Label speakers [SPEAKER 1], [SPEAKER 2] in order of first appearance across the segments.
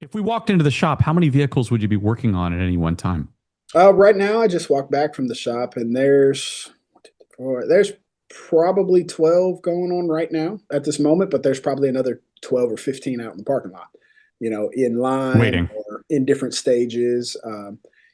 [SPEAKER 1] If we walked into the shop, how many vehicles would you be working on at any one time?
[SPEAKER 2] Right now, I just walked back from the shop, and there's probably 12 going on right now at this moment, but there's probably another 12 or 15 out in the parking lot, in line
[SPEAKER 1] Waiting.
[SPEAKER 2] or in different stages.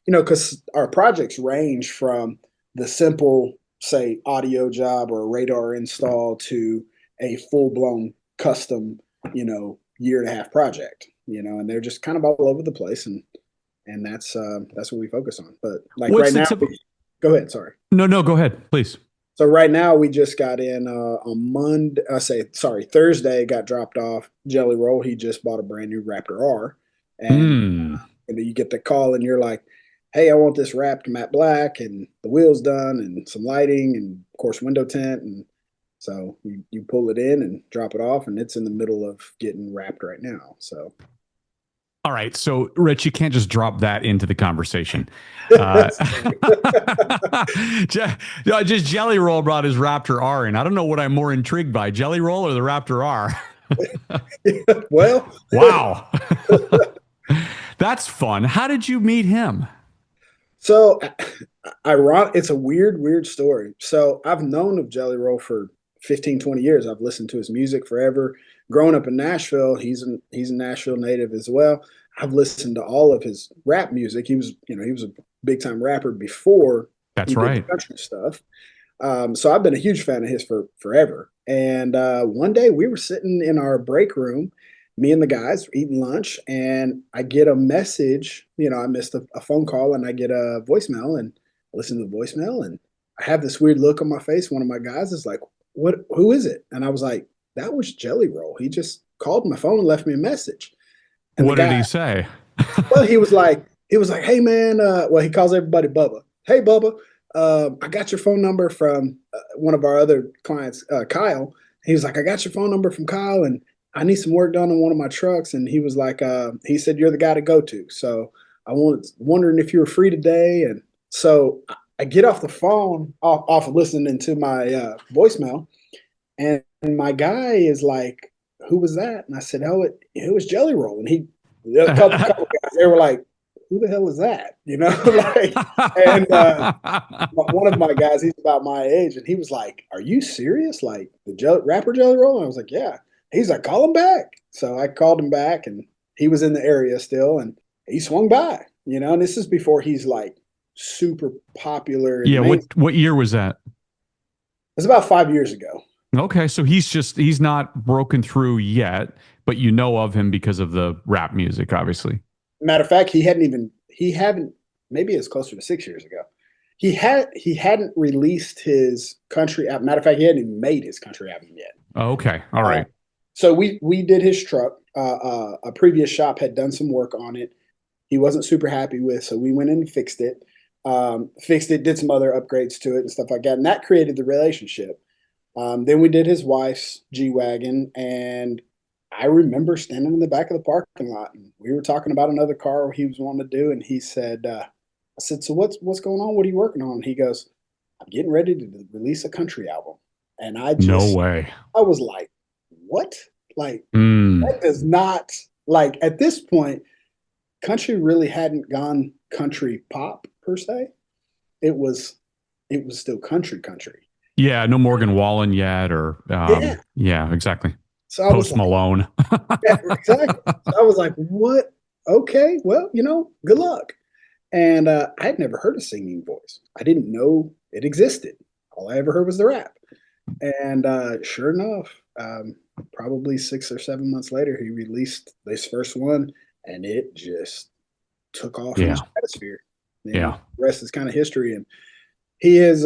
[SPEAKER 2] Because our projects range from the simple, say, audio job or a radar install to a full blown custom, year and a half project. And they're just kind of all over the place, and that's what we focus on. But like
[SPEAKER 1] What's
[SPEAKER 2] right
[SPEAKER 1] the
[SPEAKER 2] now,
[SPEAKER 1] tip?
[SPEAKER 2] go ahead. Sorry.
[SPEAKER 1] No, no, go ahead, please.
[SPEAKER 2] So right now we just got in on Monday. I say sorry, Thursday got dropped off. Jelly Roll. He just bought a brand new Raptor R, and
[SPEAKER 1] Hmm.
[SPEAKER 2] you get the call and you're like, "Hey, I want this wrapped matte black and the wheels done and some lighting and of course window tint." And so you pull it in and drop it off, and it's in the middle of getting wrapped right now. So
[SPEAKER 1] All right. So, Rich, you can't just drop that into the conversation. Uh, just Jelly Roll brought his Raptor R in. I don't know what I'm more intrigued by, Jelly Roll or the Raptor R.
[SPEAKER 2] well,
[SPEAKER 1] Wow. That's fun. How did you meet him?
[SPEAKER 2] so ironic. It's a weird story. So I've known of Jelly Roll for 15, 20 years. I've listened to his music forever. Growing up in Nashville, he's a Nashville native as well. I've listened to all of his rap music. He was a big time rapper before
[SPEAKER 1] That's
[SPEAKER 2] he did the
[SPEAKER 1] right.
[SPEAKER 2] country stuff. So I've been a huge fan of his for forever. And one day we were sitting in our break room, me and the guys eating lunch, and I get a message. I missed a phone call, and I get a voicemail, and I listen to the voicemail, and I have this weird look on my face. One of my guys is like, "What? Who is it?" And I was like, "That was Jelly Roll. He just called my phone and left me a message." And the
[SPEAKER 1] What did
[SPEAKER 2] guy,
[SPEAKER 1] he say?
[SPEAKER 2] well, he was like, "Hey man," well, he calls everybody Bubba. "Hey Bubba, I got your phone number from one of our other clients, Kyle." He was like, "I got your phone number from Kyle, and I need some work done on one of my trucks." And he was like, he said, "You're the guy to go to." So I was wondering if you were free today. And so I get off the phone, off of listening to my voicemail, and my guy is like, "Who was that?" And I said, "Oh, it was Jelly Roll." And a couple guys, they were like, "Who the hell is that?" Like, and one of my guys, he's about my age, and he was like, "Are you serious? Like the rapper Jelly Roll?" And I was like, "Yeah." He's like, "Call him back." So I called him back, and he was in the area still, and he swung by. And this is before he's like super popular and
[SPEAKER 1] Yeah,
[SPEAKER 2] main.
[SPEAKER 1] what year was that?
[SPEAKER 2] It's about 5 years ago.
[SPEAKER 1] Okay, so he's not broken through yet, but you know of him because of the rap music, obviously.
[SPEAKER 2] Matter of fact, he hadn't maybe it's closer to 6 years ago. He hadn't released his country album. Matter of fact, he hadn't even made his country album yet.
[SPEAKER 1] Okay, all
[SPEAKER 2] Uh,
[SPEAKER 1] right.
[SPEAKER 2] so we did his truck. A previous shop had done some work on it. He wasn't super happy with, so we went in and fixed it. Fixed it, did some other upgrades to it and stuff like that, and that created the relationship. Then we did his wife's G-Wagon, and I remember standing in the back of the parking lot, and we were talking about another car he was wanting to do, and he said, "I said, so what's going on? What are you working on?" And he goes, "I'm getting ready to release a country album," and
[SPEAKER 1] No way.
[SPEAKER 2] I was like, "What? Like
[SPEAKER 1] Mm,
[SPEAKER 2] that does not like at this point, country really hadn't gone country pop per se. It was it was still country."
[SPEAKER 1] yeah, no Morgan Wallen yet, or
[SPEAKER 2] Yeah.
[SPEAKER 1] yeah, exactly.
[SPEAKER 2] So I was
[SPEAKER 1] Post
[SPEAKER 2] like,
[SPEAKER 1] Malone.
[SPEAKER 2] yeah, exactly. So I was like, what? Okay, well, good luck. And I had never heard a singing voice. I didn't know it existed. All I ever heard was the rap. And sure enough, probably 6 or 7 months later, he released this first one, and it just took off in the
[SPEAKER 1] Yeah,
[SPEAKER 2] stratosphere. And
[SPEAKER 1] yeah.
[SPEAKER 2] the rest is kind of history. And he is.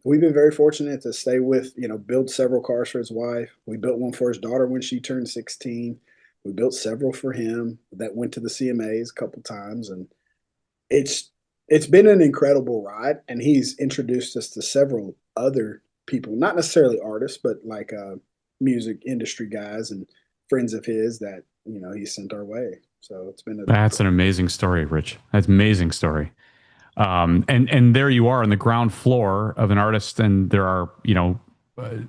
[SPEAKER 2] We've been very fortunate to stay with, build several cars for his wife. We built one for his daughter when she turned 16. We built several for him that went to the CMAs a couple times, and it's it's been an incredible ride. And he's introduced us to several other people, not necessarily artists, but like music industry guys and friends of his that he sent our way. So it's been a
[SPEAKER 1] That's an amazing story, Rich. That's an amazing story. And there you are on the ground floor of an artist, and there are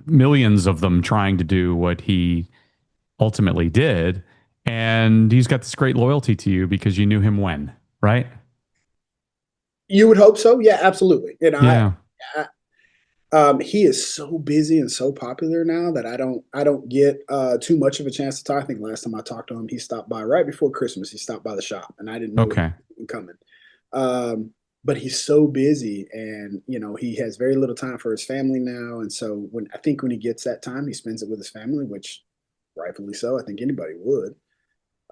[SPEAKER 1] millions of them trying to do what he ultimately did, And he's got this great loyalty to you because you knew him when, right?
[SPEAKER 2] You would hope so. Yeah, absolutely.
[SPEAKER 1] Yeah.
[SPEAKER 2] He is so busy and so popular now that I don't get too much of a chance to talk. I think last time I talked to him, he stopped by right before Christmas. He stopped by the shop, and I didn't know he
[SPEAKER 1] Okay.
[SPEAKER 2] was coming. But he's so busy, and he has very little time for his family now. And so when he gets that time, he spends it with his family, which rightfully so. I think anybody would.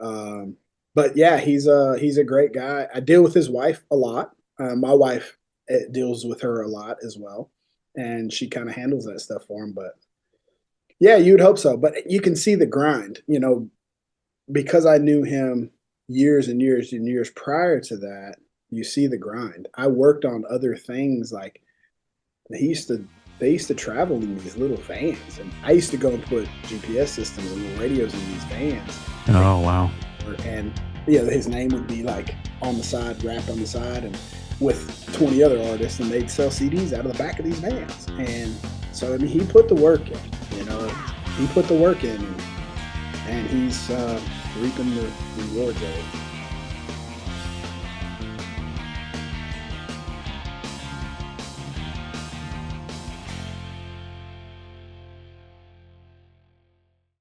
[SPEAKER 2] Um, but yeah, he's a great guy. I deal with his wife a lot. My wife deals with her a lot as well, and she kind of handles that stuff for him. But yeah, you'd hope so. But you can see the grind, because I knew him years and years and years prior to that. You see the grind. I worked on other things like he used to. They used to travel in these little vans, and I used to go and put GPS systems and little radios in these vans.
[SPEAKER 1] Oh, wow.
[SPEAKER 2] And his name would be like on the side, wrapped on the side, and with 20 other artists, and they'd sell CDs out of the back of these vans. And so he put the work in. He put the work in, and he's reaping the rewards of it.